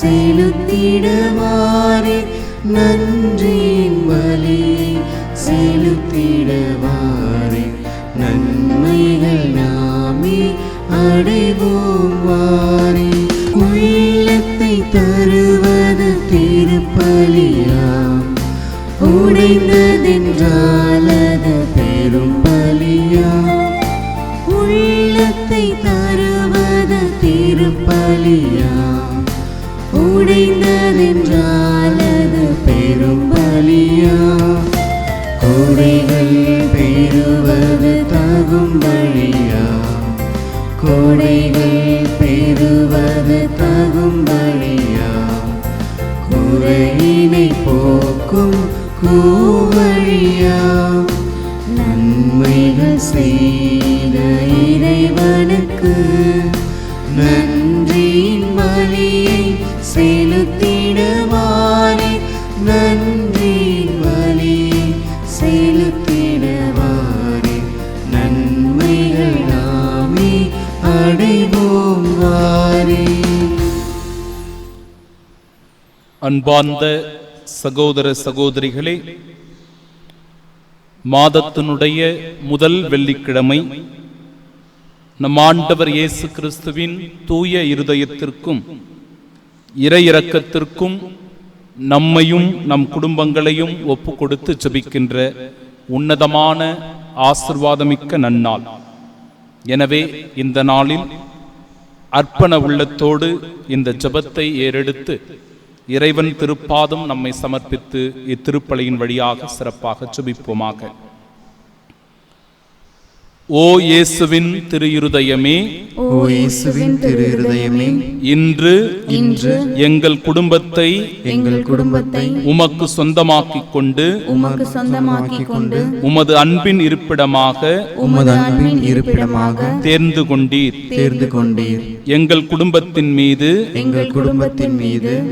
செலுத்திடுவாரே, நன்றியின் பலியை செலுத்திடுவாரே, நன்மைகள் நாமே அடைவோம் வாரே. உள்ளத்தை தருவது திருப்பலியாம், உடைந்ததென்றால் அது பெரும் பலியாம். உள்ளத்தை தருவது திருப்பலியாம், உடைந்ததென்றால் அது பெரும் பலியாம். கொடைகள் பெறுவது தகும் பலியாம், கொடைகள் பெறுவது தகும் பலியாம். குறையினை போக்கும் கூவழியாம், நன்மைகள் செய்த இறைவனுக்கு நன்றியின் பலியை செலுத்திடுவாரே, நன்றியின் பலியை செலுத்திடுவாரே, நன்மைகள் நாமே அடைவோம் வாரே. அன்பார்ந்த சகோதர சகோதரிகளே, மாதத்தினுடைய முதல் வெள்ளிக்கிழமை நம் ஆண்டவர் இயேசு கிறிஸ்துவின் தூய இருதயத்திற்கும் இறையிரக்கத்திற்கும் நம்மையும் நம் குடும்பங்களையும் ஒப்பு கொடுத்து ஜெபிக்கின்ற உன்னதமான ஆசீர்வாதமிக்க நன்னாள். எனவே இந்த நாளில் அர்ப்பண உள்ளத்தோடு இந்த ஜெபத்தை ஏறெடுத்து இறைவன் திருப்பாதம் நம்மை சமர்ப்பித்து இத்திருப்பலியின் வழியாக சிறப்பாக ஜெபிப்போமாக. ஓ இயேசுவின் திரு இருதயமே, ஓ இயேசுவின் திரு இருதயமே, இன்று எங்கள் குடும்பத்தை உமக்கு சொந்தமாக்கிக் கொண்டு உமது அன்பின் இருப்பிடமாக தேர்ந்து கொண்டீர். எங்கள் குடும்பத்தின் மீது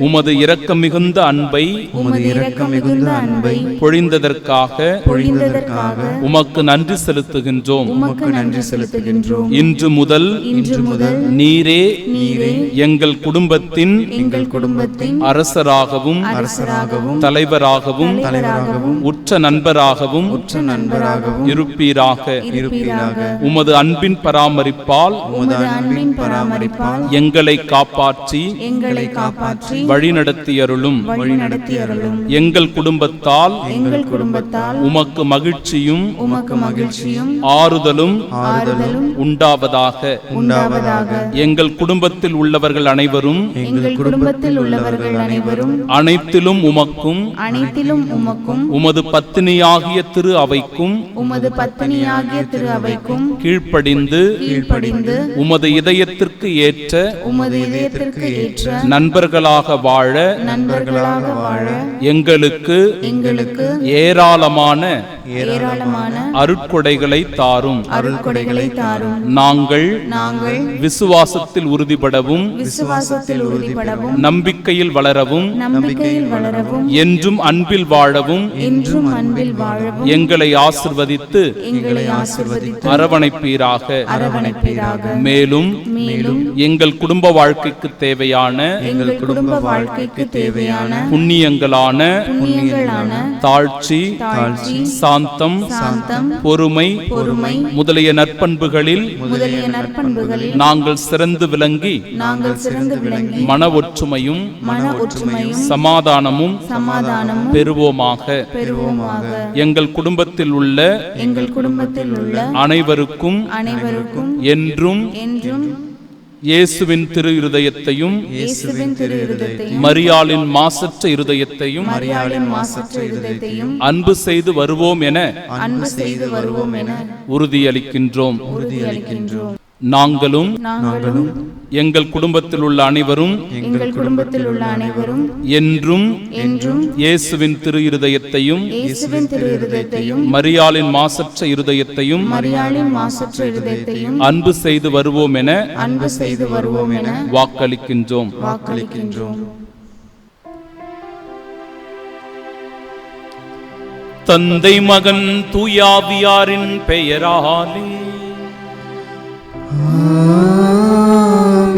உமது இரக்கம் மிகுந்த அன்பை பொழிந்ததற்காக உமக்கு நன்றி செலுத்துகின்றோம். இன்று முதல் நீரே எங்கள் குடும்பத்தின் அரசராகவும் தலைவராகவும் உற்ற நண்பராகவும் இருப்பீராக. உமது அன்பின் பராமரிப்பால் எங்களை காப்பாற்றி வழிநடத்தியருளும். எங்கள் குடும்பத்தால் உமக்கு மகிழ்ச்சியும் ஆறுதலும் உண்டாவதாக. எங்கள் குடும்பத்தில் உள்ளவர்கள் அனைவரும் அனைத்திலும் உமக்கும் உமது பத்தினியாகிய திரு அவைக்கும் கீழ்ப்படிந்து உமது இதயத்திற்கு ஏற்ற நண்பர்களாக வாழ எங்களுக்கு ஏராளமான அருட்கொடைகளை தாரும். நாங்கள் விசுவாசத்தில் உறுதிபடவும் நம்பிக்கையில் வளரவும் என்றும் அன்பில் வாழவும் எங்களை ஆசிர்வதித்து அரவணைப்பீராக. மேலும் எங்கள் குடும்ப வாழ்க்கைக்கு தேவையான புண்ணியங்களான தாழ்ச்சி, சாந்தம், பொறுமை முதலிய நற்பண்புகளில் நாங்கள் சிறந்து விளங்கி மன ஒற்றுமையும் சமாதானமும் பெறுவோமாக. எங்கள் குடும்பத்தில் உள்ள அனைவருக்கும் என்றும் இயேசுவின் திரு இருதயத்தையும் மரியாளின் மாசற்ற இருதயத்தையும் அன்பு செய்து வருவோம் என உறுதியளிக்கின்றோம். நாங்களும் எங்கள் குடும்பத்தில் உள்ள அனைவரும் என்றும் இயேசுவின் திரு இருதயத்தையும் மரியாளின் மாசற்ற இருதயத்தையும் அன்பு செய்து வருவோம் என வாக்களிக்கின்றோம். தந்தை மகன் தூயாவியாரின் பெயராலே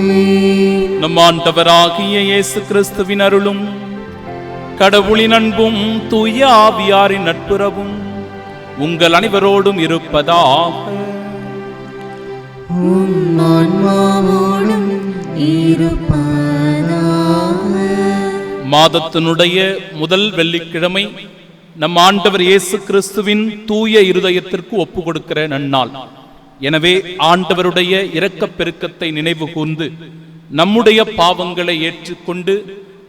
ஆமென். நம் ஆண்டவராகிய இயேசு கிறிஸ்துவின் அருளும் கடவுளின் அன்பும் தூய ஆவியாரின் நட்புறவும் உங்கள் அனைவரோடும் இருப்பதாக. மாதத்தினுடைய முதல் வெள்ளிக்கிழமை நம் ஆண்டவர் இயேசு கிறிஸ்துவின் தூய இருதயத்திற்கு ஒப்பு கொடுக்கிற நன்னாள். எனவே ஆண்டவருடைய இரக்கப் பெருக்கத்தை நினைவு கூர்ந்து நம்முடைய பாவங்களை ஏற்றுக்கொண்டு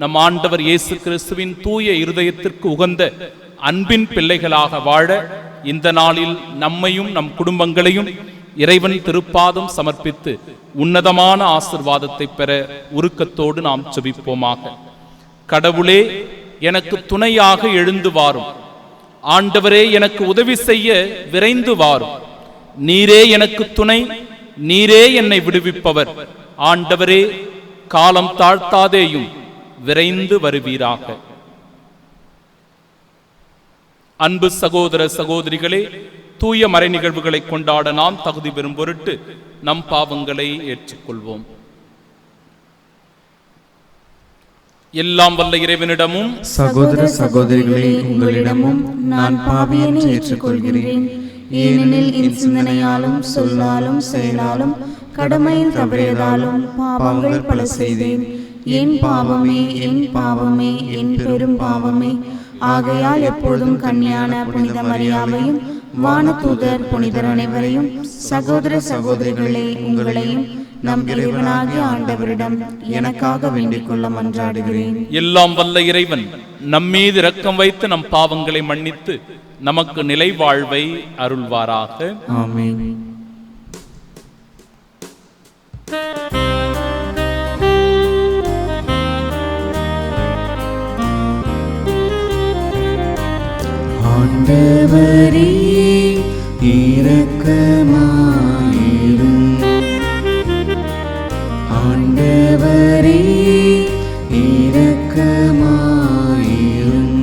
நம் ஆண்டவர் இயேசு கிறிஸ்துவின் தூய இருதயத்திற்கு உகந்த அன்பின் பிள்ளைகளாக வாழ இந்த நாளில் நம்மையும் நம் குடும்பங்களையும் இறைவன் திருப்பாதம் சமர்ப்பித்து உன்னதமான ஆசிர்வாதத்தை பெற உருக்கத்தோடு நாம் ஜெபிப்போமாக. கடவுளே, எனக்கு துணையாக எழுந்து வாரும். ஆண்டவரே, எனக்கு உதவி செய்ய விரைந்து வாரும். நீரே எனக்கு துணை, நீரே என்னை விடுவிப்பவர். ஆண்டவரே, காலம் தாழ்த்தாதேயும் விரைந்து வருவீராக. அன்பு சகோதர சகோதரிகளே, தூய மறை நிகழ்வுகளை கொண்டாட நாம் தகுதி பெறும் பொருட்டு நம் பாவங்களை ஏற்றுக்கொள்வோம். எல்லாம் வல்ல இறைவனிடமும் சகோதர சகோதரிகளே, உங்களிடமும் நான் பாவியனை ஏற்றுக்கொள்கிறேன். ஏனெனில் என் சிந்தனையாலும் சொல்லாலும் செயலாலும் கடமையில் தவறியதாலும் பாவங்கள் பல செய்தேன். என் பாவமே, என் பாவமே, என் பெரும் பாவமே. ஆகையால் எப்பொழுதும் கன்னியான புனித மரியாவையும் வானதூதர் புனிதர் அனைவரையும் சகோதர சகோதரிகளே, உங்களையும் நம் இறைவனாகிய ஆண்டவரிடம் எனக்காக வேண்டிக் கொள்ள மன்றாடுகிறேன். எல்லாம் வல்ல இறைவன் நம்மீது இரக்கம் வைத்து நம் பாவங்களை மன்னித்து நமக்கு நிலை வாழ்வை அருள்வாராக. ஆமென். ஆண்டவரே, இரக்கமாயிரும். ஆண்டவரே, இரக்கமாயிரும்.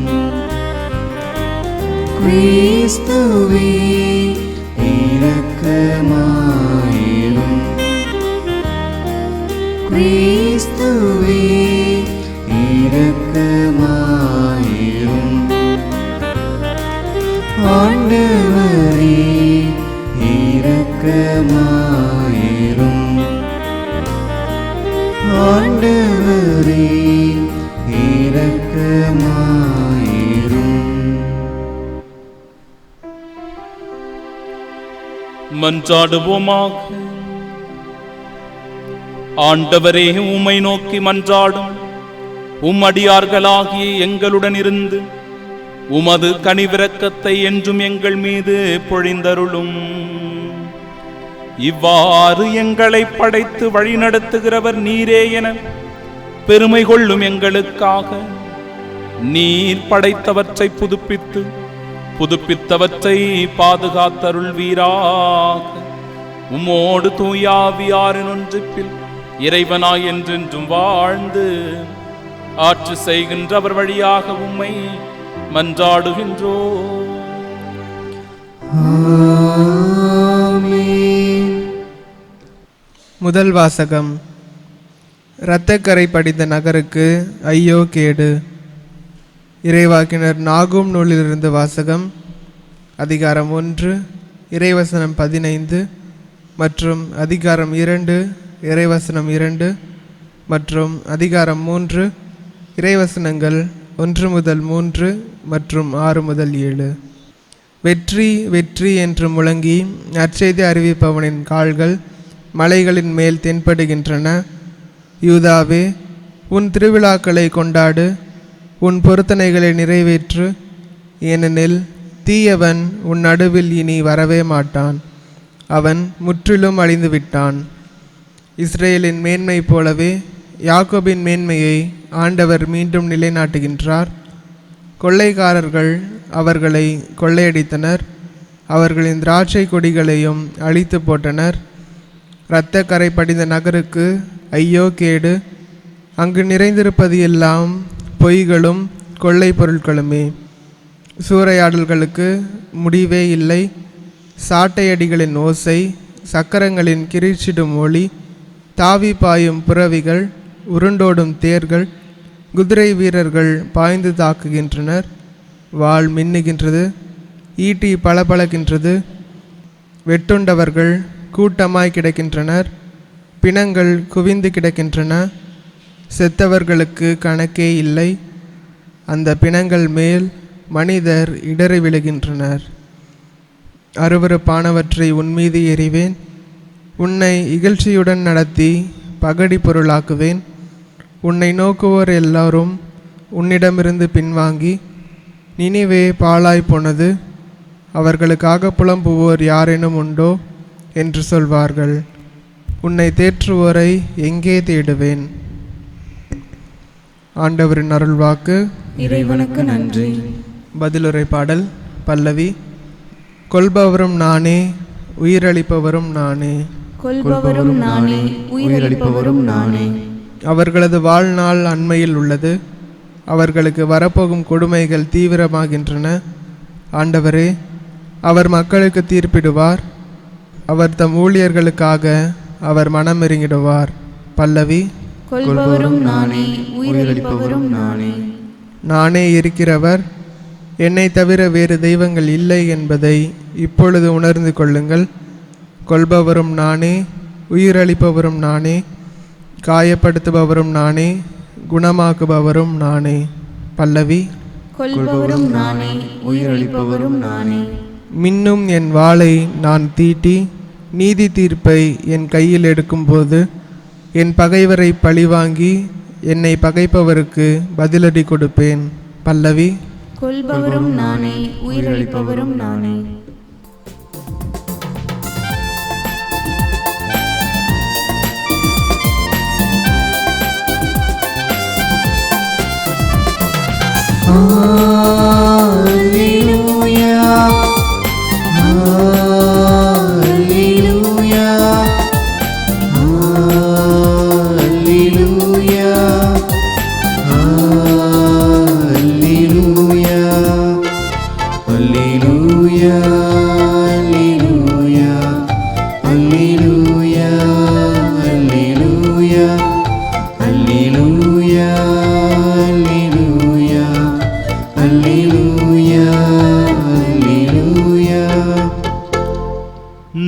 கிறிஸ்துவே, இரக்கமாயிரும். கிறிஸ்துவே, இரக்கமாயிரும். ஆண்டவரே, இரக்கமாயிரும். ஆண்டவரே, இரக்கமாயிரும். மன்றாடுவோமாக. ஆண்டவரே, உம்மை நோக்கி மன்றாடும் அடியார்களாகிய எங்களுடன் இருந்து உமது கனிவிரக்கத்தை என்றும் எங்கள் மீது பொழிந்தருளும். இவ்வாறு எங்களை படைத்து வழிநடத்துகிறவர் நீரே என பெருமை கொள்ளும் எங்களுக்காக நீர் படைத்தவற்றை புதுப்பித்து புதுப்பித்தவற்றை பாதுகாத்தருள்வீராக. உம்மோடு தூயாவியாரின் ஒன்றிப்பில் இறைவனாய் என்றென்றும் வாழ்ந்து ஆட்சி செய்கின்றவர் வழியாக உம்மை மன்றாடுகின்றோ. முதல் வாசகம். இரத்தக்கரை படிந்த நகருக்கு ஐயோ கேடு. இறைவாக்கினர் நாகும் நூலிலிருந்து வாசகம். அதிகாரம் 1 இறைவசனம் 15 மற்றும் அதிகாரம் 2 இறைவசனம் 2 மற்றும் அதிகாரம் 3 இறைவசனங்கள் 1 முதல் 3 மற்றும் 6 முதல் 7. வெற்றி வெற்றி என்று முழங்கி நற்செய்தி அறிவிப்பவனின் கால்கள் மலைகளின் மேல் தென்படுகின்றன. யூதாவே, உன் திருவிழாக்களை கொண்டாடு, உன் பொருத்தனைகளை நிறைவேற்று. ஏனெனில் தீயவன் உன் நடுவில் இனி வரவே மாட்டான். அவன் முற்றிலும் அழிந்து விட்டான். இஸ்ரேலின் மேன்மை போலவே யாக்கோபின் மேன்மையை ஆண்டவர் மீண்டும் நிலைநாட்டுகின்றார். கொள்ளைக்காரர்கள் அவர்களை கொள்ளையடித்தனர். அவர்களின் திராட்சை கொடிகளையும் அழித்து போட்டனர். இரத்தக்கரை படிந்த நகருக்கு ஐயோ கேடு. அங்கு நிறைந்திருப்பது எல்லாம் பொய்களும் கொள்ளை பொருட்களுமே. சூறையாடல்களுக்கு முடிவே இல்லை. சாட்டையடிகளின் ஓசை, சக்கரங்களின் கிரீச்சிடும் ஒளி, தாவி பாயும் புறவிகள், உருண்டோடும் தேர்கள், குதிரை வீரர்கள் பாய்ந்து தாக்குகின்றனர். வாள் மின்னுகின்றது, ஈட்டி பளபளக்கின்றது. வெட்டுண்டவர்கள் கூட்டமாய் கிடக்கின்றனர், பிணங்கள் குவிந்து கிடக்கின்றன. செத்தவர்களுக்கு கணக்கே இல்லை. அந்த பிணங்கள் மேல் மனிதர் இடறி விழுகின்றனர். அருவருப்பானவற்றை உன்மீது எறிவேன். உன்னை இகழ்ச்சியுடன் நடத்தி பகடி பொருளாக்குவேன். உன்னை நோக்குவோர் எல்லாரும் உன்னிடமிருந்து பின்வாங்கி, நினிவே பாழாய் போனது, அவர்களுக்காக புலம்புவோர் யாரேனும் உண்டோ என்று சொல்வார்கள். உன்னை தேற்றுவோரை எங்கே தேடுவேன்? ஆண்டவரின் அருள்வாக்கு. இறைவனுக்கு நன்றி. பதிலுரை பாடல். பல்லவி. கொல்பவரும் நானே, உயிரளிப்பவரும் நானே. கொல்பவரும் நானே, உயிரளிப்பவரும் நானே. அவர்களது வாழ்நாள் அண்மையில் உள்ளது, அவர்களுக்கு வரப்போகும் கொடுமைகள் தீவிரமாகின்றன. ஆண்டவரே, அவர் மக்களுக்கு தீர்ப்பிடுவார். அவர் தம் ஊழியர்களுக்காக அவர் மனம் இறங்கிடுவார். பல்லவி. கொல்பவரும் நானே, உயிரளிப்பவரும் நானே. நானே இருக்கிறவர், என்னை தவிர வேறு தெய்வங்கள் இல்லை என்பதை இப்பொழுது உணர்ந்து கொள்ளுங்கள். கொல்பவரும் நானே, உயிரளிப்பவரும் நானே, காயப்படுத்துபவரும் நானே, குணமாக்குபவரும் நானே. பல்லவி. கொல்பவரும் நானே, உயிரளிப்பவரும் நானே. மின்னும் என் வாளை நான் தீட்டி நீதி தீர்ப்பை என் கையில் எடுக்கும்போது, என் பகைவரை பழிவாங்கி என்னை பகைப்பவருக்கு பதிலடி கொடுப்பேன். பல்லவி. கொல்பவரும் நானே, உயிரளிப்பவரும் நானே.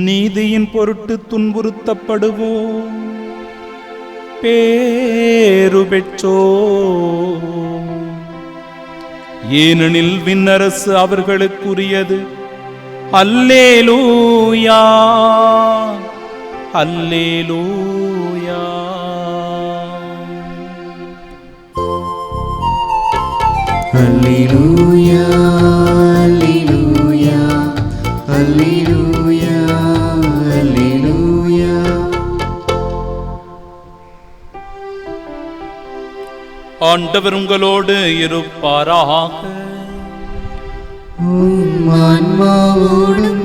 நீதியின் பொருட்டு துன்புறுத்தப்படுவோம் பேறு பெற்றோர். ஏனெனில் விண்ணரசு அவர்களுக்குரியது. அல்லேலூயா, அல்லேலூயா. அல்லேலூயா, அல்லேலூயா, அல்லேலூயா, அல்லேலூயா. ஆண்டவர் உங்களோடு இருப்பாராக. உம் ஆன்மாவோடும்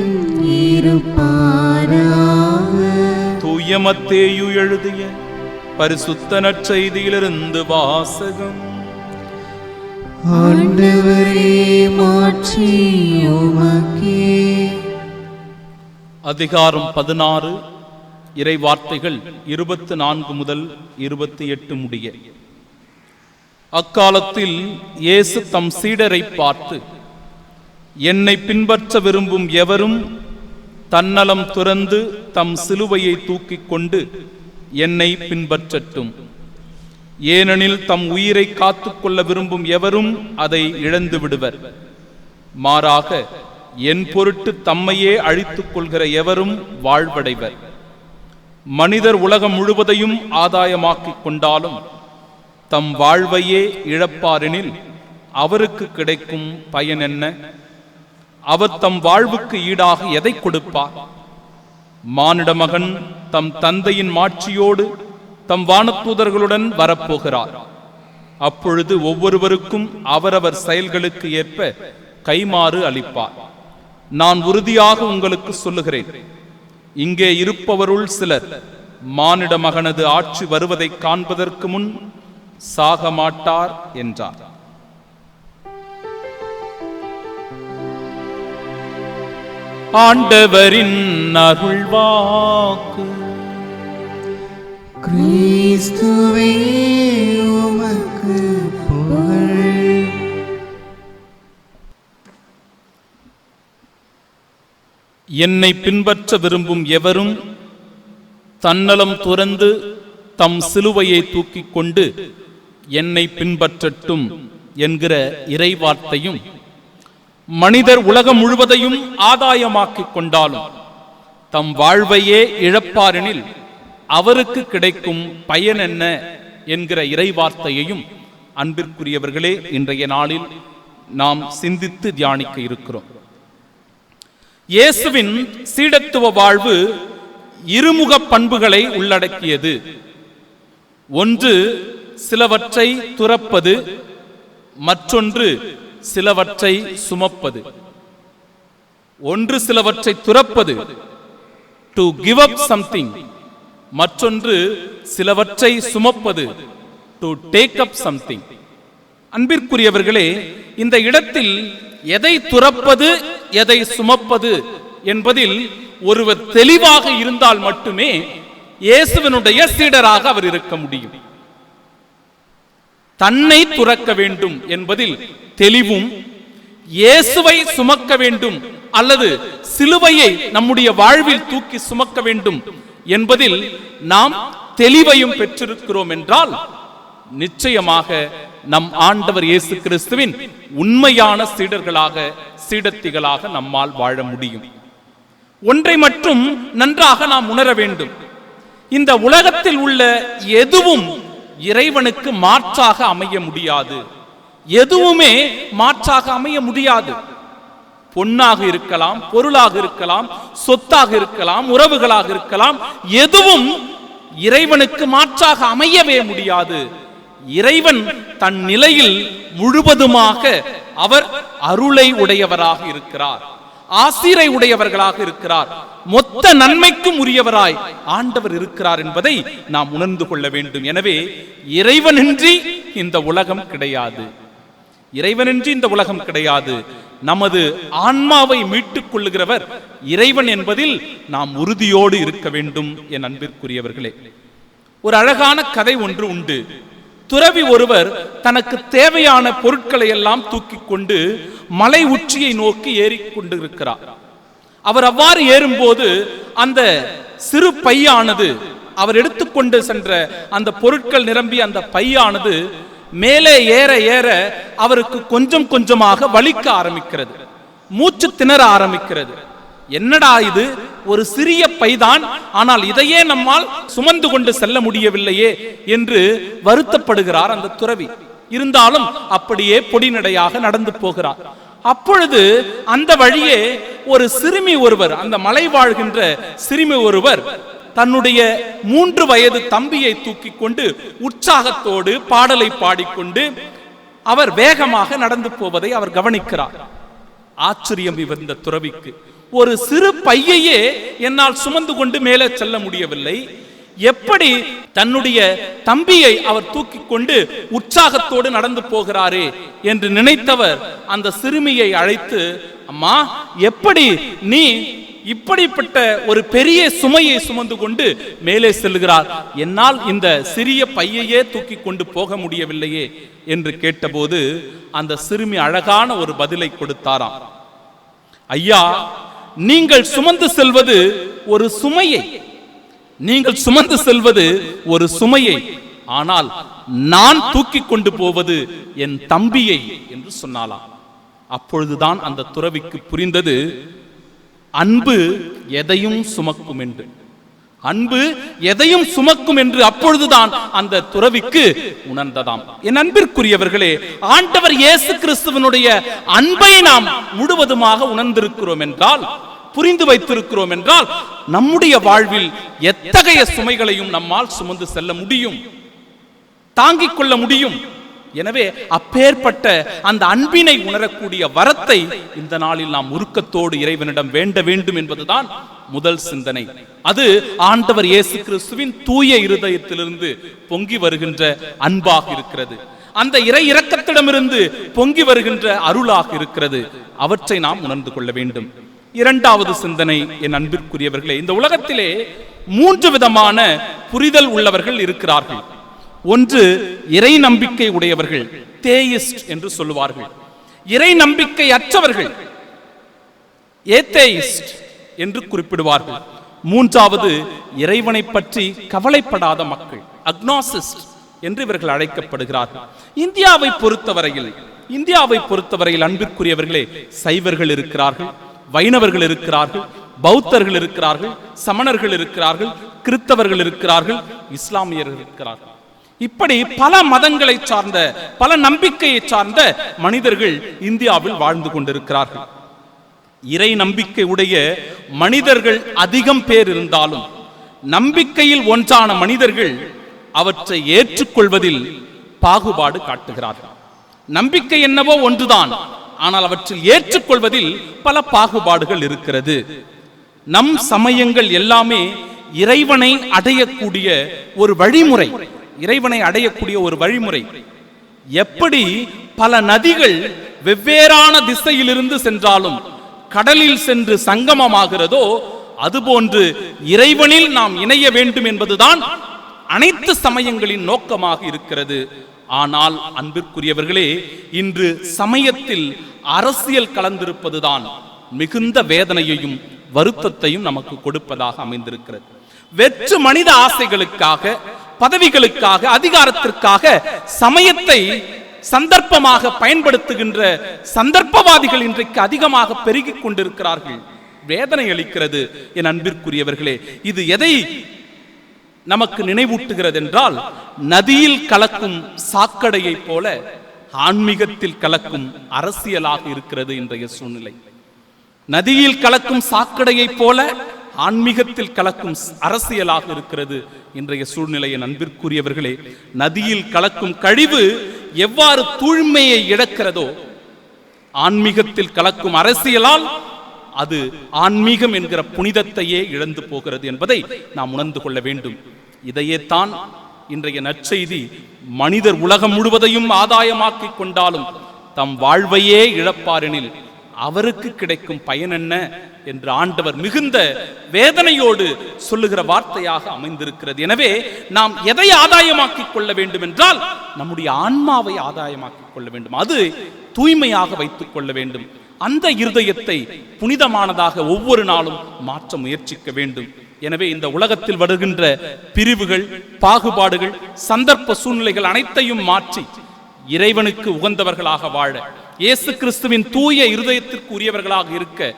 இருப்பாராக. தூய மத்தேயு எழுதிய பரிசுத்த நற்செய்தியிலிருந்து வாசகம். ஆண்டவரே, மாட்சி உமக்கே. அதிகாரம் 16, இறை வார்த்தைகள் 24 முதல் 28 முடிய. அக்காலத்தில் இயேசு தம் சீடரை பார்த்து, என்னை பின்பற்ற விரும்பும் எவரும் தன்னலம் துறந்து தம் சிலுவையை தூக்கிக் கொண்டு என்னை பின்பற்றட்டும். ஏனெனில் தம் உயிரை காத்துக்கொள்ள விரும்பும் எவரும் அதை இழந்து விடுவர். மாறாக என் பொருட்டு தம்மையே அழித்துக் கொள்கிற எவரும் வாழ்வடைவர். மனிதர் உலகம் முழுவதையும் ஆதாயமாக்கிக் கொண்டாலும் தம் வாழ்வையே இழப்பாரெனில் அவருக்கு கிடைக்கும் பயன் என்ன? அவர் தம் வாழ்வுக்கு ஈடாக எதை கொடுப்பார்? மானிட மகன் தம் தந்தையின் மாட்சியோடு தம் வானதூதர்களுடன் வரப்போகிறார். அப்பொழுது ஒவ்வொருவருக்கும் அவரவர் செயல்களுக்கு ஏற்ப கைமாறு அளிப்பார். நான் உறுதியாக உங்களுக்கு சொல்லுகிறேன், இங்கே இருப்பவருள் சிலர் மானிட மகனது ஆட்சி வருவதை காண்பதற்கு முன் சாக மாட்டார் என்றார். ஆண்டவரின் அருள்வாக்கு. கிறிஸ்துவே உமக்கு புகழ். என்னை பின்பற்ற விரும்பும் எவரும் தன்னலம் துறந்து தம் சிலுவையை தூக்கிக் கொண்டு என்னை பின்பற்றட்டும் என்கிற இறைவார்த்தையும் மனிதர் உலகம் முழுவதையும் ஆதாயமாக்கிக் கொண்டாலும் தம் வாழ்வையே இழப்பாரெனில் அவருக்கு கிடைக்கும் பயன் என்ன என்கிற இறைவார்த்தையையும் அன்பிற்குரியவர்களே இன்றைய நாளில் நாம் சிந்தித்து தியானிக்க இருக்கிறோம். இயேசுவின் சீடத்துவ வாழ்வு இருமுக பண்புகளை உள்ளடக்கியது. ஒன்று சிலவற்றை துறப்பது, மற்றொன்று சிலவற்றை சுமப்பது. ஒன்று சிலவற்றை துறப்பது, டு கிவ் அப் சம்திங். மற்றொன்று சிலவற்றை சுமப்பது, டு டேக் அப் சம்திங். அன்பிற்குரியவர்களே, இந்த இடத்தில் எதை துறப்பது எதை சுமப்பது என்பதில் ஒருவர் தெளிவாக இருந்தால் மட்டுமே இயேசுவினுடைய சீடராக அவர் இருக்க முடியும். தன்னை துறக்க வேண்டும் என்பதில் தெளிவும், இயேசுவை சுமக்க வேண்டும் அல்லது சிலுவையை நம்முடைய வாழ்வில் தூக்கி சுமக்க வேண்டும் என்பதில் நாம் தெளிவையும் பெற்றிருக்கிறோம் என்றால் நிச்சயமாக நம் ஆண்டவர் இயேசு கிறிஸ்துவின் உண்மையான சீடர்களாக, சீடத்திகளாக நம்மால் வாழ முடியும். ஒன்றை மட்டும் நன்றாக நாம் உணர வேண்டும். இந்த உலகத்தில் உள்ள எதுவும் இறைவனுக்கு மாற்றாக அமைய முடியாது. எதுவுமே மாற்றாக அமைய முடியாது. பொன்னாக இருக்கலாம், பொருளாக இருக்கலாம், சொத்தாக இருக்கலாம், உறவுகளாக இருக்கலாம், எதுவும் இறைவனுக்கு மாற்றாக அமையவே முடியாது. இறைவன் தன் நிலையில் முழுவதுமாக அவர் அருளை உடையவராக இருக்கிறார், ஆசீரை உடையவர்களாக இருக்கிறார், மொத்த நன்மைக்கும் உரியவராய் ஆண்டவர் இருக்கிறார் என்பதை நாம் உணர்ந்து கொள்ள வேண்டும். எனவே இறைவனின்றி இந்த உலகம் கிடையாது. இறைவனின்றி இந்த உலகம் கிடையாது. நமது ஆன்மாவை மீட்டுக் கொள்ளுகிறவர் இறைவன் என்பதில் நாம் உறுதியோடு இருக்க வேண்டும். என் அன்பிற்குரியவர்களே, ஒரு அழகான கதை ஒன்று உண்டு. துறவி ஒருவர் தனக்கு தேவையான பொருட்களை எல்லாம் தூக்கி கொண்டு மலை உச்சியை நோக்கி ஏறிக்கொண்டிருக்கிறார். அவர் அவ்வாறு ஏறும்போது அந்த சிறு பையானது, அவர் எடுத்துக்கொண்டு சென்ற அந்த பொருட்கள் நிரம்பி அந்த பையானது மேலே ஏற ஏற அவருக்கு கொஞ்சம் கொஞ்சமாக வலிக்க ஆரம்பிக்கிறது, மூச்சு திணற ஆரம்பிக்கிறது. என்னடா இது, ஒரு சிறிய பைதான், ஆனால் இதையே நம்மால் சுமந்து கொண்டு செல்ல முடியவில்லையே என்று வருத்தப்படுகிறார் அந்த துறவி. இருந்தாலும் அப்படியே பொடிநடையாக நடந்து போகிறார். அப்பொழுது அந்த வழியே ஒரு சிறுமி ஒருவர், அந்த மலை வாழ்கின்ற சிறுமி ஒருவர் தன்னுடைய 3 வயது தம்பியை தூக்கி கொண்டு உற்சாகத்தோடு பாடலை பாடிக்கொண்டு அவர் வேகமாக நடந்து போவதை அவர் கவனிக்கிறார். ஆச்சரியம் இந்த துறவிக்கு. ஒரு சிறு பையையே என்னால் சுமந்து கொண்டு மேலே செல்ல முடியவில்லை, எப்படி தன்னுடைய தம்பியை அவர் தூக்கி கொண்டு உற்சாகத்தோடு நடந்து போகிறாரே என்று நினைத்தவர் அந்த சிறுமியை அழைத்து, அம்மா, எப்படி நீ இப்படிப்பட்ட ஒரு பெரிய சுமையை சுமந்து கொண்டு மேலே செல்கிறார்? என்னால் இந்த சிறிய பையையே தூக்கி கொண்டு போக முடியவில்லையே என்று கேட்டபோது அந்த சிறுமி அழகான ஒரு பதிலை கொடுத்தாராம். ஐயா, நீங்கள் சுமந்து செல்வது ஒரு சுமையை, நீங்கள் சுமந்து செல்வது ஒரு சுமையை, ஆனால் நான் தூக்கி கொண்டு போவது என் தம்பியை என்று சொன்னாலாம். அப்பொழுதுதான் அந்த துறவிக்கு புரிந்தது, அன்பு எதையும் சுமக்கும் என்று. அன்பு எதையும் சுமக்கும் என்று அப்பொழுதுதான் அந்த துறவிக்கு உணர்ந்ததாம். என் அன்பிற்குரியவர்களே, ஆண்டவர் இயேசு கிறிஸ்துவினுடைய அன்பை நாம் முழுவதுமாக உணர்ந்திருக்கிறோம் என்றால், புரிந்து வைத்திருக்கிறோம் என்றால், நம்முடைய வாழ்வில் எத்தகைய சுமைகளையும் நம்மால் சுமந்து செல்ல முடியும், தாங்கிக் கொள்ள முடியும். எனவே அப்பேற்பட்ட அந்த அன்பினை உணரக்கூடிய வரத்தை இந்த நாளில் நாம் உருக்கத்தோடு இறைவனிடம் வேண்ட வேண்டும் என்பதுதான் முதல் சிந்தனை. அது ஆண்டவர் இயேசு கிறிஸ்துவின் தூய இருதயத்திலிருந்து பொங்கி வருகின்ற அன்பாக இருக்கிறது. அந்த இறை இரக்கத்திடமிருந்து பொங்கி வருகின்ற அருளாக இருக்கிறது. அவற்றை நாம் உணர்ந்து கொள்ள வேண்டும். இரண்டாவது சிந்தனை, என் அன்பிற்குரியவர்களே, இந்த உலகத்திலே 3 விதமான புரிதல் உள்ளவர்கள் இருக்கிறார்கள். ஒன்று இறை நம்பிக்கை உடையவர்கள், தேயிஸ்ட் என்று சொல்லுவார்கள். இறை நம்பிக்கை அற்றவர்கள் ஏத்தேயிஸ்ட் என்று குறிப்பிடுவார்கள். மூன்றாவது இறைவனை பற்றி கவலைப்படாத மக்கள், அக்னாசிஸ்ட் என்று இவர்கள் அழைக்கப்படுகிறார்கள். இந்தியாவை பொறுத்தவரையில் அன்பிற்குரியவர்களே, சைவர்கள் இருக்கிறார்கள், வைணவர்கள் இருக்கிறார்கள், பௌத்தர்கள் இருக்கிறார்கள், சமணர்கள் இருக்கிறார்கள், கிறிஸ்தவர்கள் இருக்கிறார்கள், இஸ்லாமியர்கள் இருக்கிறார்கள். இப்படி பல மதங்களை சார்ந்த, பல நம்பிக்கையை சார்ந்த மனிதர்கள் இந்தியாவில் வாழ்ந்து கொண்டிருக்கிறார்கள். இறை நம்பிக்கை உடைய மனிதர்கள் அதிகம் பேர் இருந்தாலும் நம்பிக்கையில் ஒன்றான மனிதர்கள் அவற்றை ஏற்றுக்கொள்வதில் பாகுபாடு காட்டுகிறார்கள். நம்பிக்கை என்னவோ ஒன்றுதான், ஆனால் அவற்றில் ஏற்றுக்கொள்வதில் பல பாகுபாடுகள் இருக்கிறது. நம் சமயங்கள் எல்லாமே இறைவனை அடையக்கூடிய ஒரு வழிமுறை, எப்படி பல நதிகள் வெவ்வேறான திசையிலிருந்து சென்றாலும் கடலில் சென்று சங்கமமாகிறதோ அதுபோன்று இறைவனில் நாம் இணைய வேண்டும் என்பதுதான் அனைத்து சமயங்களின் நோக்கமாக இருக்கிறது. ஆனால் அன்பிற்குரியவர்களே, இன்று சமயத்தில் அரசியல் கலந்திருப்பதுதான் மிகுந்த வேதனையையும் வருத்தத்தையும் நமக்கு கொடுப்பதாக அமைந்திருக்கிறது. வெற்று மனித ஆசைகளுக்காக, பதவிகளுக்காக, அதிகாரத்திற்காக சமயத்தை சந்தர்ப்பமாக பயன்படுத்துகின்ற சந்தர்ப்பவாதிகள் இன்றைக்கு அதிகமாக பெருகிக் கொண்டிருக்கிறார்கள். வேதனை அளிக்கிறது என் அன்பிற்குரியவர்களே. இது எதை நமக்கு நினைவூட்டுகிறது என்றால், நதியில் கலக்கும் சாக்கடையை போல ஆன்மீகத்தில் கலக்கும் அரசியலாக இருக்கிறது இன்றைய சூழ்நிலை. நதியில் கலக்கும் சாக்கடையை போல ஆன்மீகத்தில் கலக்கும் அரசியலாக இருக்கிறது இன்றைய சூழ்நிலையின் அன்பிற்குரியவர்களே. நதியில் கலக்கும் கழிவு எவ்வாறு தூய்மையை இழக்கிறதோ, ஆன்மீகத்தில் கலக்கும் அரசியலால் அது ஆன்மீகம் என்கிற புனிதத்தையே இழந்து போகிறது என்பதை நாம் உணர்ந்து கொள்ள வேண்டும். இதையே தான் இன்றைய நற்செய்தி, மனிதர் உலகம் முழுவதையும் ஆதாயமாக்கிக் கொண்டாலும் தம் வாழ்வையே இழப்பாரெனில் அவருக்கு கிடைக்கும் பயன் என்ன என்று ஆண்டவர் மிகுந்த வேதனையோடு சொல்லுகிற வார்த்தையாக அமைந்திருக்கிறது. எனவே நாம் எதை ஆதாயமாக்கிக் கொள்ள வேண்டும் என்றால், நம்முடைய ஆன்மாவை ஆதாயமாக்கிக் கொள்ள வேண்டும், அது தூய்மையாக வைத்துக் கொள்ள வேண்டும். அந்த இருதயத்தை புனிதமானதாக ஒவ்வொரு நாளும் மாற்ற முயற்சிக்க வேண்டும். எனவே இந்த உலகத்தில் வருகின்ற பிரிவுகள், பாகுபாடுகள், சந்தர்ப்ப சூழ்நிலைகள் அனைத்தையும் மாற்றி இறைவனுக்கு உகந்தவர்களாக வாழ, இயேசு கிறிஸ்துவின் தூய இருதயத்திற்கு உரியவர்களாக இருக்க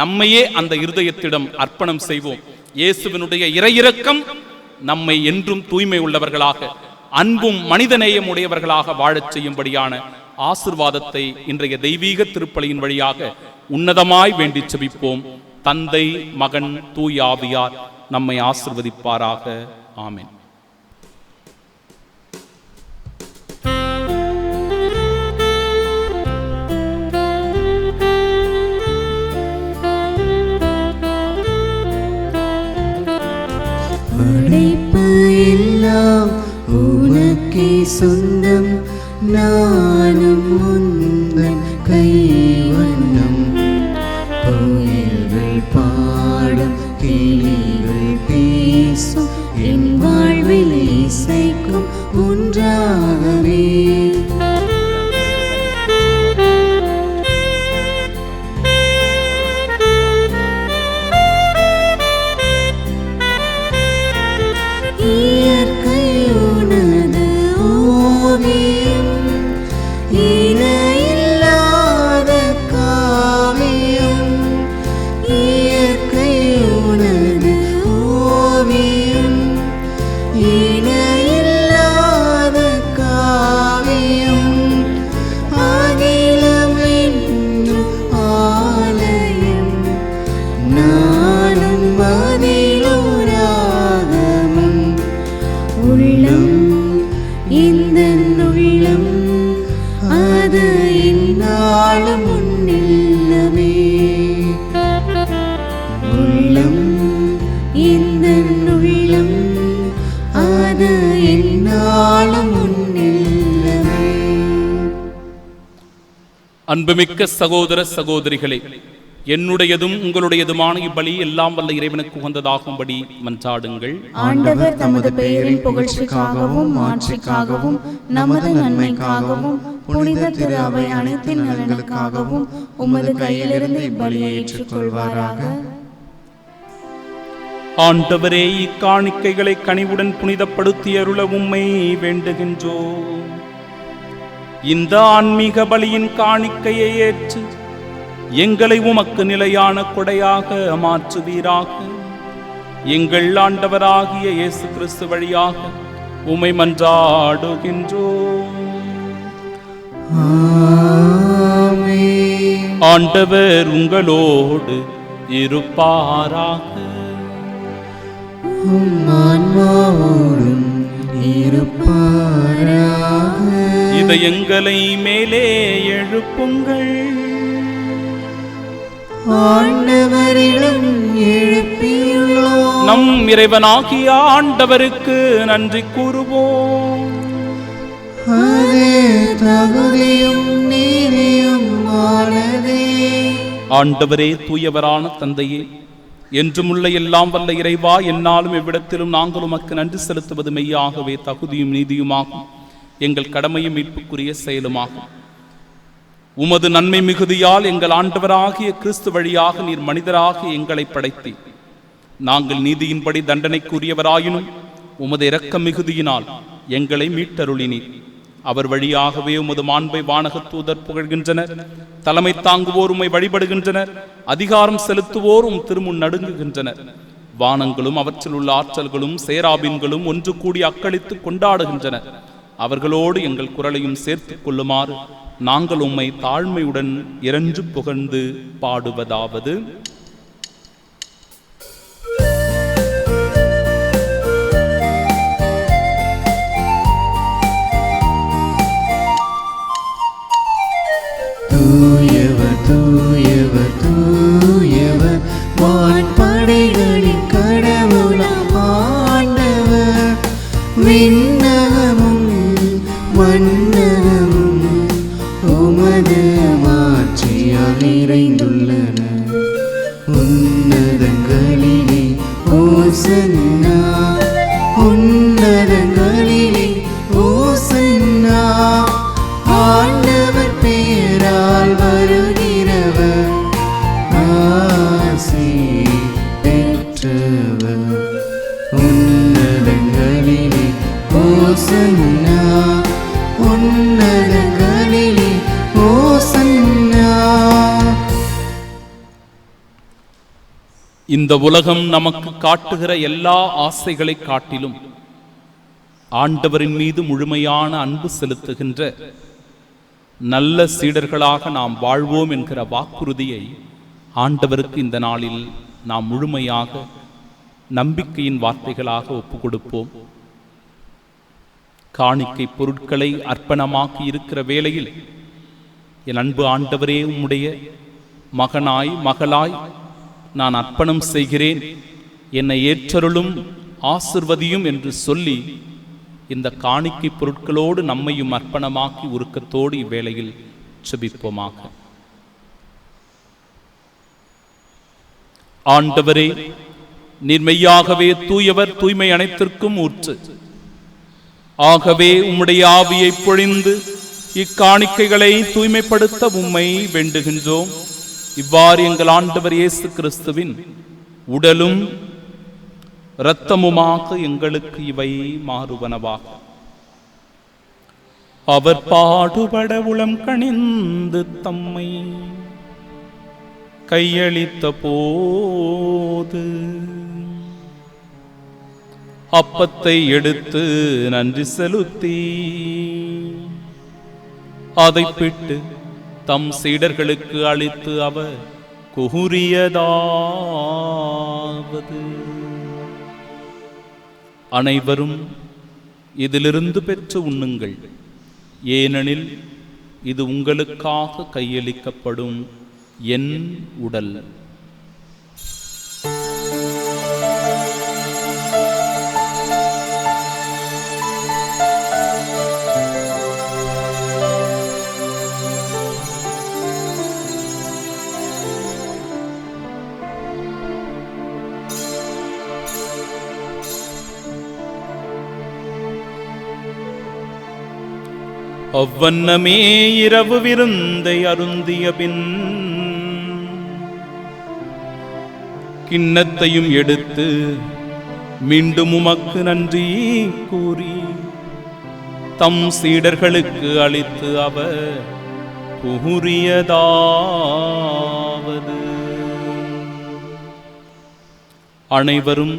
நம்மையே அந்த இருதயத்திடம் அர்ப்பணம் செய்வோம். இயேசுவினுடைய இறையிரக்கம் நம்மை என்றும் தூய்மை உள்ளவர்களாக, அன்பும் மனிதநேயம் உடையவர்களாக வாழச் செய்யும்படியான ஆசிர்வாதத்தை இன்றைய தெய்வீக திருப்பலியின் வழியாக உன்னதமாய் வேண்டி செபிப்போம். தந்தை, மகன், தூய ஆவியார் நம்மை ஆசிர்வதிப்பாராக. ஆமென். படைப்பு எல்லாம் உனக்கே சொந்தம், நானும் முந்தன் கைவண்ணம். கோயில்கள் பாடும், கிளிகள் பேசும், என் வாழ்வில் இசைக்கும் ஒன்றாகவே. அன்புமிக்க சகோதர சகோதரிகளே, என்னுடையதும் உங்களுடையதுமான இப்பலி எல்லாம் வல்ல இறைவனுக்கு உகந்ததாகும்படி மன்றாடுங்கள். ஆண்டவர் தமது பெயரின் புகழ்ச்சிக்காகவும் மாட்சிக்காகவும் நமது நன்மைக்காகவும் புனித திரு அவை அனைத்தின் நலனுக்காகவும் உமது கையிலிருந்து இப்பலியை ஏற்றுக்கொள்வாராக. ஆண்டவரே, இக்காணிக்கைகளை கனிவுடன் புனிதப்படுத்தி அருள உம்மை வேண்டுகின்றோம். இந்த ஆன்மீக பலியின் காணிக்கையை ஏற்று எங்களை உமக்கு நிலையான கொடையாக மாற்றுவீராக. எங்கள் ஆண்டவராகிய இயேசு கிறிஸ்து வழியாக உம்மை மன்றாடுகின்றோம். ஆண்டவர் உங்களோடு இருப்பாராக. இதயங்களை மேலே எழுப்புங்கள். ஆண்டவரிடம் எழுப்பியுள்ளோம். நம் இறைவனாகிய ஆண்டவருக்கு நன்றி கூறுவோம். அதே தகுதியும் நீதியும் ஆனதே. ஆண்டவரே, தூயவரான தந்தையே, என்றுமுள்ள எல்லாம் வல்ல இறைவா, என்னாலும் எவ்விடத்திலும் நாங்கள் உமக்கு நன்றி செலுத்துவது மெய்யாகவே தகுதியும் நீதியுமாகும், எங்கள் கடமையும் மீட்புக்குரிய செயலுமாகும். உமது நன்மை மிகுதியால் எங்கள் ஆண்டவராகிய கிறிஸ்து வழியாக நீர் மனிதராக எங்களை படைத்தி, நாங்கள் நீதியின்படி தண்டனைக்குரியவராயினும் உமது இரக்க மிகுதியினால் எங்களை மீட்டருளினீர். அவர் வழியாகவே உமது மாண்பை வானகத் தூதர் புகழ்கின்றனர். தலைமை தாங்குவோர் உம்மை வழிபடுகின்றனர். அதிகாரம் செலுத்துவோர் உம் திருமுன் நடுங்குகின்றனர். வானங்களும் அவற்றில் உள்ள ஆற்றல்களும் சேராபின்களும் ஒன்று கூடி அக்களித்து கொண்டாடுகின்றனர். அவர்களோடு எங்கள் குரலையும் சேர்த்துக் கொள்ளுமாறு நாங்கள் உம்மை தாழ்மையுடன் இறைஞ்சு புகழ்ந்து பாடுவதாவது: தூயவர் தூயவர் தூயவர் வான்படைகளின் கடவுளாம் ஆண்டவர். விண்ணகமும் மன்னகமும் உமது மாட்சியால் நிறைந்துள்ளன. உன்னதங்களிலே ஓசன்னா, உன்னதங்களிலே ஓசன்னா. ஆண்டவர் பெயரால் வருகிறவர் ஆசி பெற்றவர். உன்னதங்களிலே ஓசன்னா, உன்னதங்களிலே ஓசன்னா. இந்த உலகம் நமக்கு காட்டுகிற எல்லா ஆசைகளை காட்டிலும் ஆண்டவரின் மீது முழுமையான அன்பு செலுத்துகின்ற நல்ல சீடர்களாக நாம் வாழ்வோம் என்கிற வாக்குறுதியை ஆண்டவருக்கு இந்த நாளில் நாம் முழுமையாக நம்பிக்கையின் வார்த்தைகளாக ஒப்பு கொடுப்போம். காணிக்கை பொருட்களை அர்ப்பணமாக்கி இருக்கிற வேளையில், என் அன்பு ஆண்டவரே, உம்முடைய மகனாய் மகளாய் நான் அர்ப்பணம் செய்கிறேன், என்னை ஏற்றருளும் ஆசிர்வதியும் என்று சொல்லி இந்த காணிக்கை பொருட்களோடு நம்மையும் அர்ப்பணமாக்கி உருக்கத்தோடு இவ்வேளையில் செபிப்போமாக. ஆண்டவரே, நீர் மெய்யாகவே தூயவர், தூய்மை அனைத்திற்கும் ஊற்று. ஆகவே உம்முடைய ஆவியை பொழிந்து இக்காணிக்கைகளை தூய்மைப்படுத்த உம்மை வேண்டுகின்றோம். இவ்வாறு எங்கள் ஆண்டவர் இயேசு கிறிஸ்துவின் உடலும் இரத்தமுமாக எங்களுக்கு இவை மாறுவனவாக. அவர் பாடுபட உளம் கனிந்து தம்மை கையளித்த போது அப்பத்தை எடுத்து நன்றி செலுத்தி அதை பிட்டு தம் சீடர்களுக்கு அளித்து அவர் கூறியதாவது: அனைவரும் இதிலிருந்து பெற்று உண்ணுங்கள், ஏனெனில் இது உங்களுக்காக கையளிக்கப்படும் என் உடல். அவ்வண்ணமே இரவு விருந்தை அருந்திய பின் கிண்ணத்தையும் எடுத்து மீண்டும் உமக்கு நன்றி கூறி தம் சீடர்களுக்கு அளித்து அவர் கூறியதாவது: அனைவரும்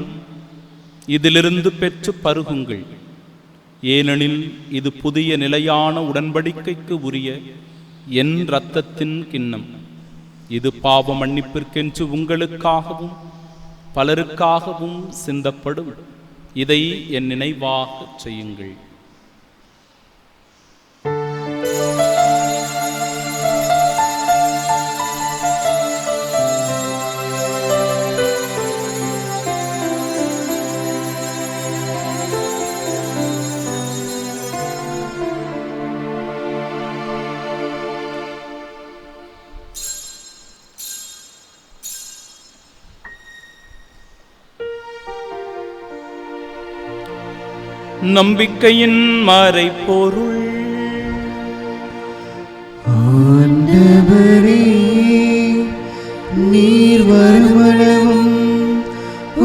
இதிலிருந்து பெற்று பருகுங்கள், ஏனெனில் இது புதிய நிலையான உடன்படிக்கைக்கு உரிய என் இரத்தத்தின் கிண்ணம். இது பாவ மன்னிப்பிற்கென்று உங்களுக்காகவும் பலருக்காகவும் சிந்தப்படும். இதை என் நினைவாக செய்யுங்கள். நம்பிக்கையின் மறைபொருள். ஆண்டவரே, நீர் வருமளவும்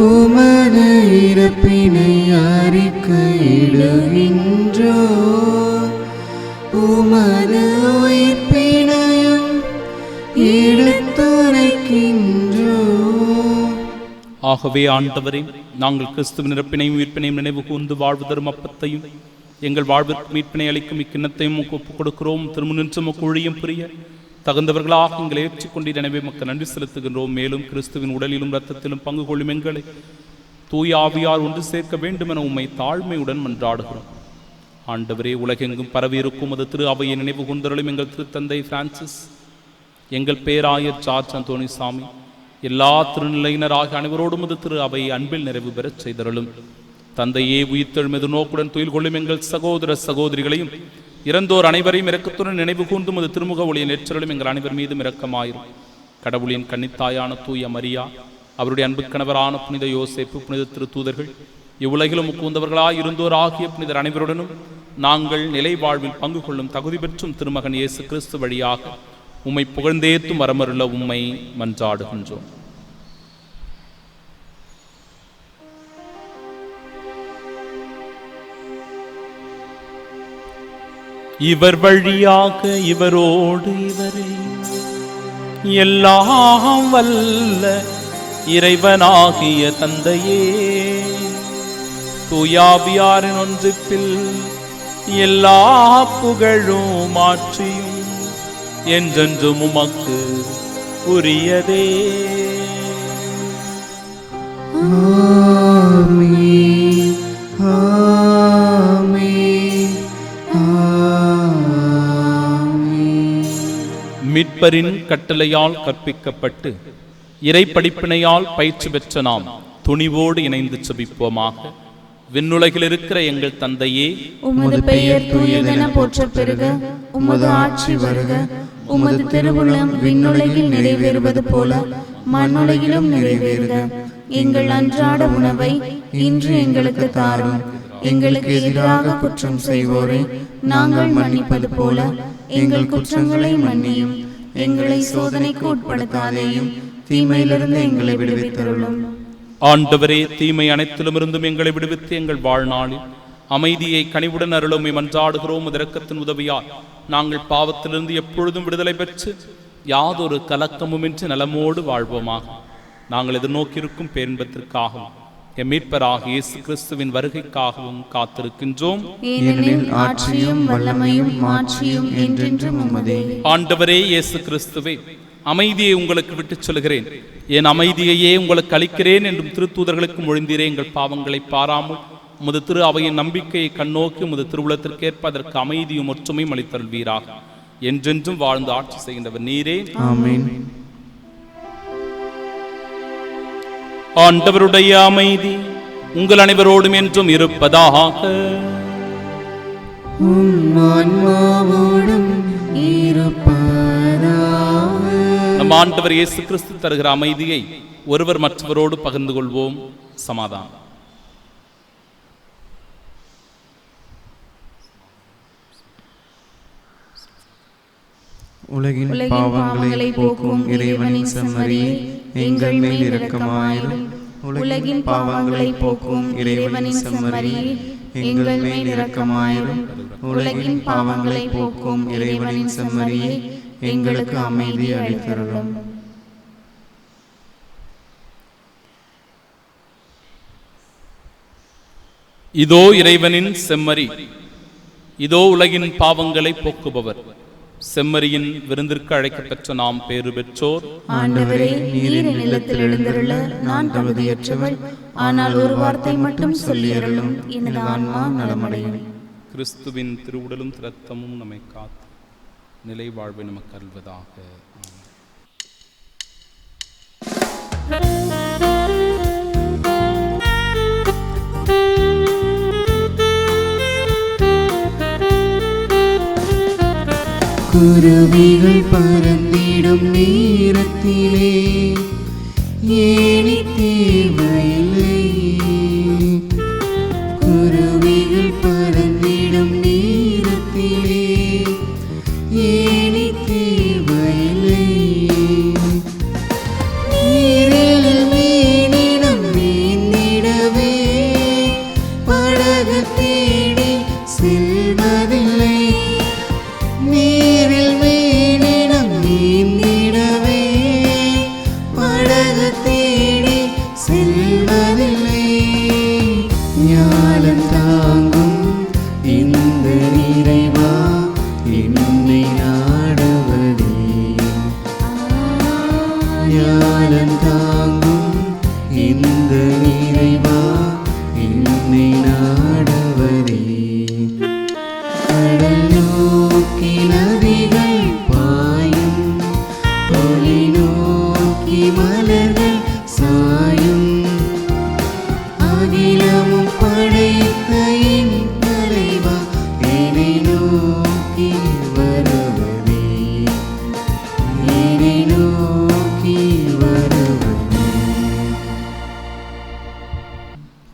உமது இறப்பினை அறிக்கையிடுகின்றோம், உமது உயிர்ப்பினையும் எடுத்துரைக்கின்றோம். ஆகவே ஆண்டவரே, நாங்கள் கிறிஸ்துவின் இறப்பினையும் உயிர்ப்பினையும் நினைவு கூர்ந்து வாழ்வு தரும் அப்பத்தையும் எங்கள் வாழ்விற்கு மீட்பினை அளிக்கும் இக்கிண்ணத்தையும் ஒப்புக் கொடுக்கிறோம். திருமுன்னின்று ஊழியம் புரிய தகுந்தவர்களாக எங்களை ஏற்றுக்கொண்டீர். எனவே மக்கள் நன்றி செலுத்துகின்றோம். மேலும் கிறிஸ்துவின் உடலிலும் இரத்தத்திலும் பங்கு கொள்ளும் எங்களை தூய ஆவியார் ஒன்று சேர்க்க வேண்டும் என உம்மை தாழ்மையுடன் மன்றாடுகிறோம். ஆண்டவரே, உலகெங்கும் பரவியிருக்கும் அது திரு அவையை நினைவு கூர்ந்தருளும் எங்கள் திருத்தந்தை பிரான்சிஸ், எங்கள் பேராயர் ஜார்ஜ் அந்தோனிசாமி, எல்லா திருநிலையினராக அனைவரோடும் அது திரு அவை அன்பில் நிறைவு பெறச் செய்தருளும். தந்தையே, உயிர்த்தெழுமெது நோக்குடன் துயில் கொள்ளும் எங்கள் சகோதர சகோதரிகளையும் இறந்தோர் அனைவரையும் இரக்கத்துடன் நினைவு கூர்ந்தும் அது திருமுக ஒளியை நேற்றலும் எங்கள் அனைவர் மீதும் இரக்கமாயிரும். கடவுளின் கன்னித்தாயான தூய மரியா, அவருடைய அன்பு கணவரான புனித யோசேப்பு, புனித திருத்தூதர்கள், இவ்வுலகிலும் முக்குந்தவர்களாய் இருந்தோர் ஆகிய புனிதர் அனைவருடனும் நாங்கள் நிலை வாழ்வில் பங்கு கொள்ளும் தகுதி பெற்றும் திருமகன் இயேசு கிறிஸ்து வழியாக உம்மை புகழ்ந்தேத்தும் வரமருள உம்மை மன்றாடுகின்றோம். இவர் வழியாக இவரோடு இவரே எல்லாம் வல்ல இறைவனாகிய தந்தையே, தூயாவியாரின் ஒன்றிப்பில் எல்லா புகழும் ஆட்சியும் என்றென்றும் உமக்கு உரியதே. ஆமென், ஆமென், ஆமென். மீட்பரின் கட்டளையால் கற்பிக்கப்பட்டு இறை படிப்பினையால் பயிற்சி பெற்ற நாம் துணிவோடு இணைந்து செபிப்போமாக. விண்ணுலகில் இருக்கிற எங்கள் தந்தையே, உமது பெயர் தூயதென போற்றப் பெறுக. உமது ஆட்சி வருக. உமது திருவுளம் விண்ணுலகில் நிறைவேறுவது போல மண்ணுலகிலும் நிறைவேறுக. எங்கள் அன்றாட உணவை இன்று எங்களுக்கு தாரும். எங்களுக்கு எதிராக குற்றம் செய்வோரை நாங்கள் மன்னிப்பது போல எங்கள் குற்றங்களை மன்னியும். எங்களை சோதனைக்கு உட்படுத்தாதேயும், தீமையிலிருந்து எங்களை விடுவித்தருளும். ஆண்டவரே, தீமை அனைத்திலும் இருந்தும் எங்களை விடுவித்து எங்கள் வாழ்நாளில் அமைதியை கனிவுடன் அருளுமை மன்றாடுகிறோம். இரக்கத்தின் உதவியால் நாங்கள் பாவத்திலிருந்து எப்பொழுதும் விடுதலை பெற்று யாதொரு கலக்கமுமின்றி நலமோடு வாழ்வோமாக. நாங்கள் எதிர்நோக்கியிருக்கும் பேரின்பத்திற்காகவும் எம் மீட்பராகிய இயேசு கிறிஸ்துவின் வருகைக்காகவும் காத்திருக்கின்றோம். ஏனெனில் ஆட்சியும் வல்லமையும் மாட்சியும் என்றென்றும் உமதே. ஆண்டவரே இயேசு கிறிஸ்துவே, அமைதியை உங்களுக்கு விட்டுச் சொல்கிறேன், என் அமைதியையே உங்களுக்கு அளிக்கிறேன் என்றும் திருத்தூதர்களுக்கு மொழிந்தீரே. எங்கள் பாவங்களை பாராமல் உமது திரு அவையின் நம்பிக்கையை கண்ணோக்கி உமது திருவுளத்திற்கேற்ப அதற்கு அமைதியும் ஒற்றுமையும் அளித்தருள்வீராக. என்றென்றும் வாழ்ந்து ஆட்சி செய்கின்றவர் நீரே. ஆமென். ஆண்டவருடைய அமைதி உங்கள் அனைவரோடும் என்றும் இருப்பதாக. உம் ஆன்மாவோடும் இருப்பதாக. நம் ஆண்டவர் இயேசு கிறிஸ்து தருகிற அமைதியை ஒருவர் மற்றவரோடு பகிர்ந்து கொள்வோம். சமாதானம். உலகின் பாவங்களை போக்கும் இறைவனின் செம்மறியே, எங்கள் மேல் இரக்கமாயிரும். உலகின் பாவங்களை போக்கும் இறைவனின் செம்மறியே, எங்கள் மேல் இரக்கமாயிரும். உலகின் பாவங்களை போக்கும் இறைவனின் செம்மறியே, எங்களுக்கு அமைதி அளித்தருளும். இதோ இறைவனின் செம்மறி, இதோ உலகின் பாவங்களை போக்குபவர். செம்மறியின் விருந்திற்கு அழைக்கப்பெற்ற நாம் பேறு பெற்றோர். ஆண்டவரே, நீர் என் இல்லத்தில் எழுந்தருள நான் தகுதியற்றவள். ஆனால் ஒரு வார்த்தை மட்டும் சொல்லியருளும், எனது ஆன்மா நலமடையும். கிறிஸ்துவின் திருவுடலும் இரத்தமும் நம்மை காத்து நிலை வாழ்வை நமக்கு அருள்வதாக. குருவிகள் பறந்திடும் நேரத்திலே ஏனி தேவையில்லை. குருவிகள் பறந்திடும் நேரத்திலே ஏனி தேவையில்லை. நீரில் மீனிடம் மீனிடவே படகு தேடி செல்வதில்லை. நீரில் மீனிடம் நீந்திடவே படகு தேடி செல்வதில்லை. ஞானம் தாங்கும் இந்த நிறைவா என்னை நாடுவதே. ஞானம் தாங்கும் இந்த நிறைவா என்னை நாடுவதே. கடல் நோக்கி நதிகள் பாயும், ஒளி நோக்கி மலர்கள் சாயும். அகிலமும் படைத்த என் தலைவா என்னை நோக்கி வருவதே. என்னை நோக்கி வருவதே.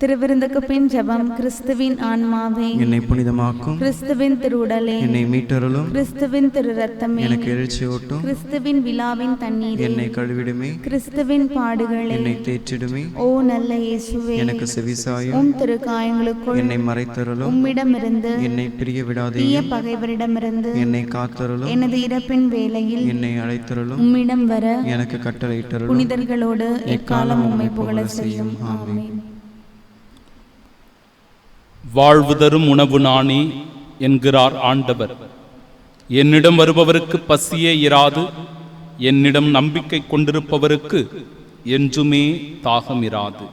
திருவிருந்துக்கு பின் ஜெபம். கிறிஸ்துவின் ஆன்மாவே, என்னை புனிதமாக்கும். கிறிஸ்துவின் திருவுடலே, என்னை மீட்டருளும். கிறிஸ்துவின் திரு ரத்தமே, எனக்கு எழுச்சியூட்டும். கிறிஸ்துவின் விழாவின் தண்ணீரே, என்னை கழுவிடுமே. கிறிஸ்துவின் பாடுகளே, என்னை தேற்றிடுமே. ஓ நல்ல இயேசுவே, எனக்கு செவிசாயும். உம் திரு காயங்களுக்குள் என்னை மறைத்தருளும். உம்மிடமிருந்து என்னை பிரிய விடாதே. தீய பகைவரிடமிருந்து என்னை காத்தருளும். எனது இறப்பின் வேளையில் என்னை அழைத்தருளும். உம்மிடம் வர எனக்கு கட்டளையிட்டருளும். புனிதர்களோடு எக்காலம் உம்மை புகழ செய்யும். ஆமென். வாழ்வு தரும் உணவு நானே என்கிறார் ஆண்டவர். என்னிடம் வருபவருக்கு பசியே இராது, என்னிடம் நம்பிக்கை கொண்டிருப்பவருக்கு என்றுமே தாகம் இராது.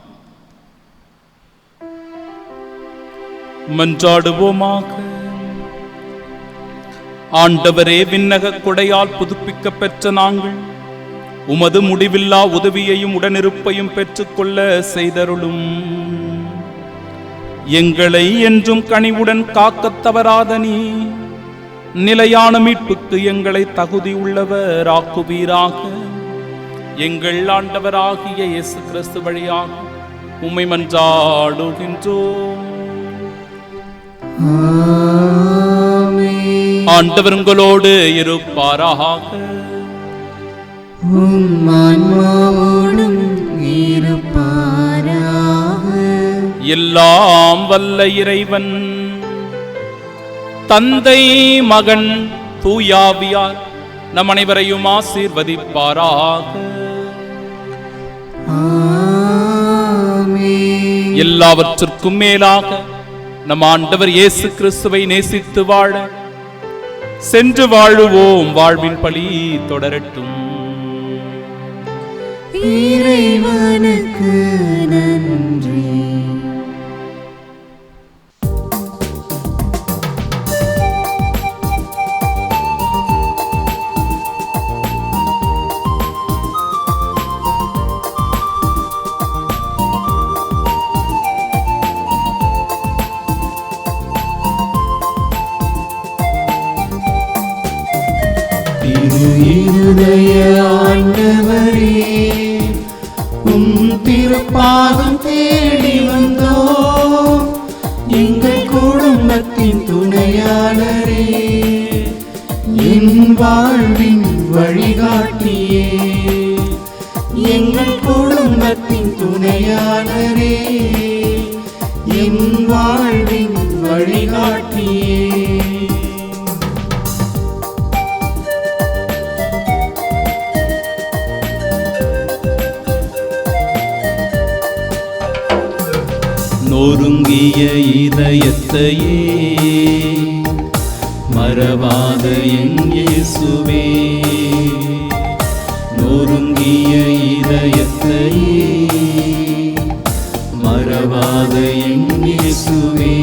மன்றாடுவோமாக. ஆண்டவரே, விண்ணக கொடையால் புதுப்பிக்க பெற்ற நாங்கள் உமது முடிவில்லா உதவியையும் உடனிருப்பையும் பெற்றுக்கொள்ள செய்தருளும். எங்களை என்றும் கனிவுடன் காக்கத் தவறாத நீ நிலையான மீட்புக்கு எங்களை தகுதி உள்ளவராக்குவீராக. எங்கள் ஆண்டவராகிய இயேசு கிறிஸ்து வழியாக உம்மை மன்றாடுகின்றோம். ஆண்டவர் உங்களோடு இருப்பாராக. உம் ஆன்மாவோடும் இருப்பாராக. எல்லாம் வல்ல இறைவன் தந்தை, மகன், தூயாவியார் நம் அனைவரையும் ஆசீர்வதிப்பாராக. எல்லாவற்றிற்கும் மேலாக நம் ஆண்டவர் இயேசு கிறிஸ்துவை நேசித்து வாழ சென்று வாழுவோம். வாழ்வின் பலி தொடரட்டும். இறைவனுக்கு நன்றி. இருதய ஆண்டவரே, உம் திருப்பாதம் தேடி வந்தோம். எங்கள் குடும்பத்தின் துணையாளரே, என் வாழ்வின் வழிகாட்டியே, எங்கள் குடும்பத்தின் துணையாளரே, என் வாழ்வின் வழிகாட்டியே. நொறுங்கிய இதயத்தையே மறவாத என் இயேசுவே, நொறுங்கிய இதயத்தையே மறவாத என் இயேசுவே,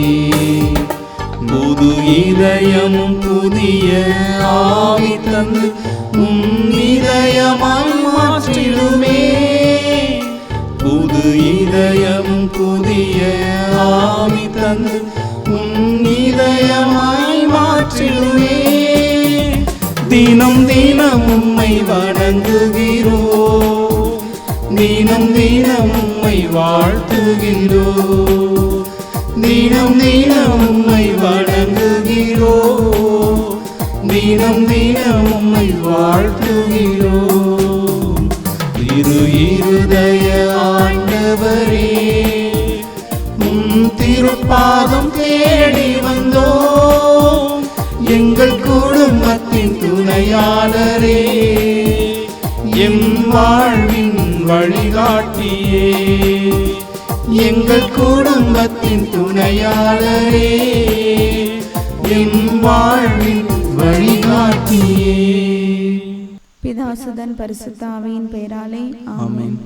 புது இதயமும் புதிய ஆவி தந்து இதயமாய் மாற்றிடுமே, புது இதயமும் புதிய ஆவி தந்து இதயமாய் மாற்றிடுவே. தினம் தினம் உம்மை வணங்குகிறோ, தினம் தினம் உம்மை வாழ்த்துகிறோ, தினம் தினம் உம்மை வணங்குகிறோ, தினம் தினம் உம்மை வாழ்த்துகிறோ. இருதய ஆண்டவரே, திருப்பாதம் தேடி வந்தோம், எங்கள் குடும்பத்தின் துணையாளரே, எம் வாழ்வின் வழிகாட்டியே, எங்கள் குடும்பத்தின் துணையாளரே, எம் வாழ்வின் வழிகாட்டியே. பிதாசுதன் பரிசுத்த ஆவியின் பெயராலே ஆமென்.